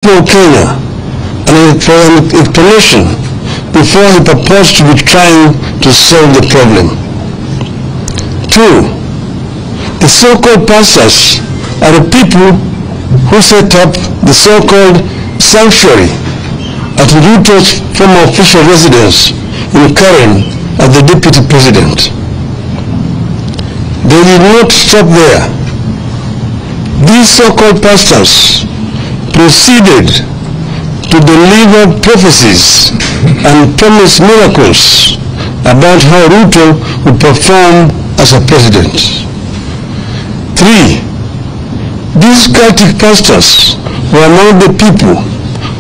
for Kenya and for an explanation before he purports to be trying to solve the problem. 2. The so-called pastors are the people who set up the so-called sanctuary at Ruto's former official residence in Karen as the deputy president. They did not stop there. These so-called pastors proceeded to deliver prophecies and promise miracles about how Ruto would perform as a president. 3. These Celtic pastors were among the people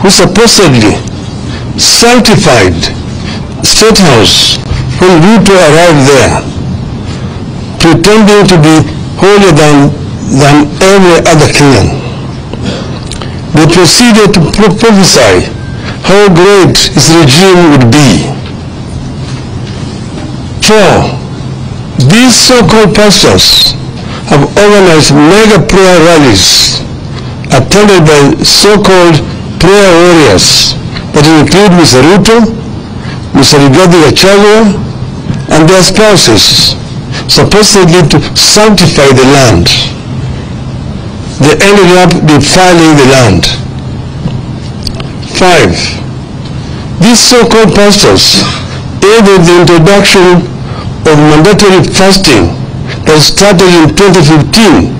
who supposedly sanctified State House when Ruto arrived there, pretending to be holier than every other Kenyan. They proceeded to prophesy how great his regime would be. 4. These so-called pastors have organized mega prayer rallies attended by so-called prayer warriors that include Mr. Ruto, Mr. Gachagua, and their spouses, supposedly to sanctify the land. They ended up defiling the land. 5. These so-called pastors aided the introduction of mandatory fasting that started in 2015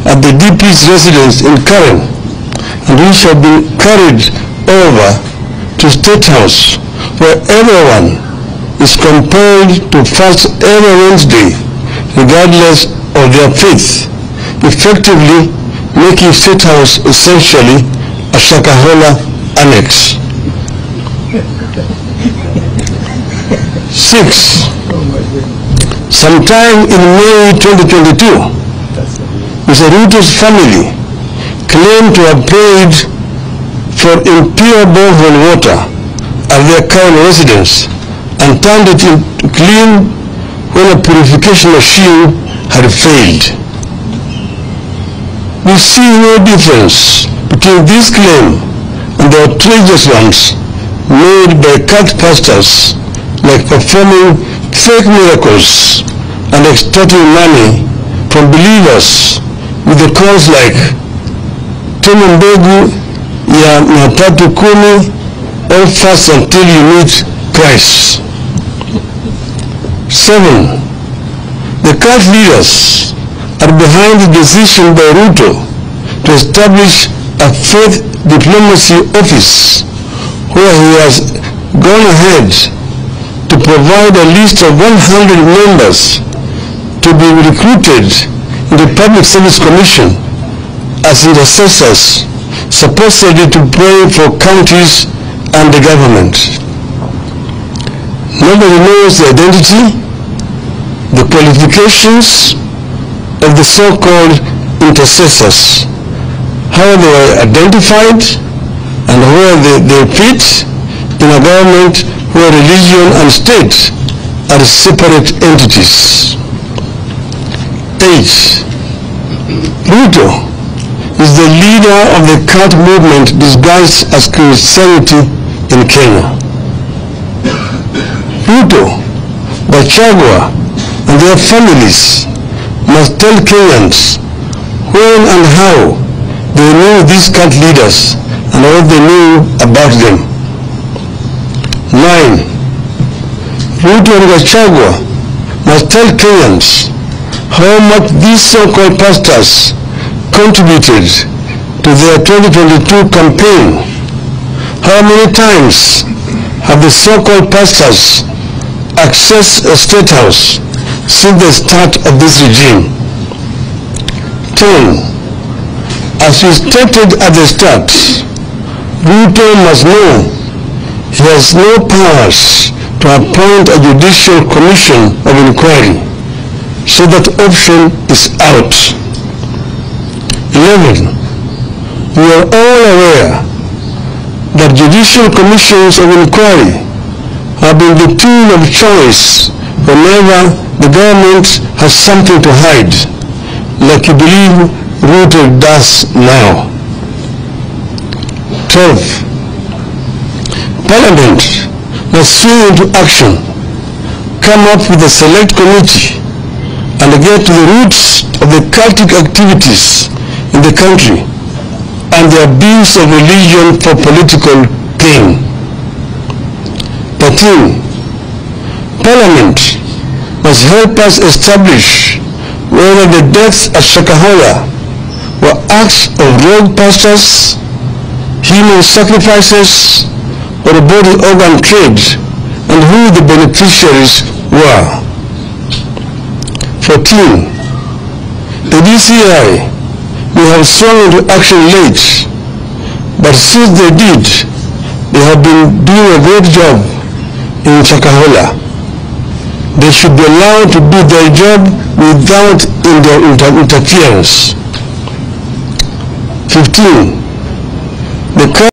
at the DP's residence in Karen, and which had been carried over to State House, where everyone is compelled to fast every Wednesday regardless of their faith, effectively making State House essentially a Shakahola annex. 6. Sometime in May 2022, Mr. Ruto's family claimed to have paid for impure borehole water at their current residence and turned it into clean when a purification machine had failed. We see no difference between this claim and the outrageous ones made by cult pastors, like performing fake miracles and extorting money from believers with the calls like tuma mbegu ya 310 or fast until you meet Christ. 7. The cult leaders are behind the decision by Ruto to establish a faith diplomacy office where he has gone ahead to provide a list of 100 members to be recruited in the Public Service Commission as intercessors, supposedly to pray for counties and the government. Nobody knows the identity, the qualifications of the so-called intercessors, how they were identified, and where they fit in a government where religion and state are separate entities. 8. Ruto is the leader of the cult movement disguised as Christianity in Kenya. Ruto, Gachagua, and their families must tell Kenyans when and how they knew these cult leaders and what they knew about them. 9. Ruto and Gachagua must tell Kenyans how much these so-called pastors contributed to their 2022 campaign. How many times have the so-called pastors accessed a State House since the start of this regime? 10. As we stated at the start, Ruto must know he has no powers to appoint a judicial commission of inquiry, so that option is out. 11. We are all aware that judicial commissions of inquiry have been the tool of choice whenever the government has something to hide, like you believe Ruto does now. 12. Parliament must swing into action, come up with a select committee, and get to the roots of the cultic activities in the country and the abuse of religion for political gain. 13. Parliament must help us establish whether the deaths at Shakahola were acts of rogue pastors, human sacrifices, or a body organ trade, and who the beneficiaries were. 14. The DCI may have swung into action late, but since they did, they have been doing a great job in Shakahola. They should be allowed to do their job without interference. 15. The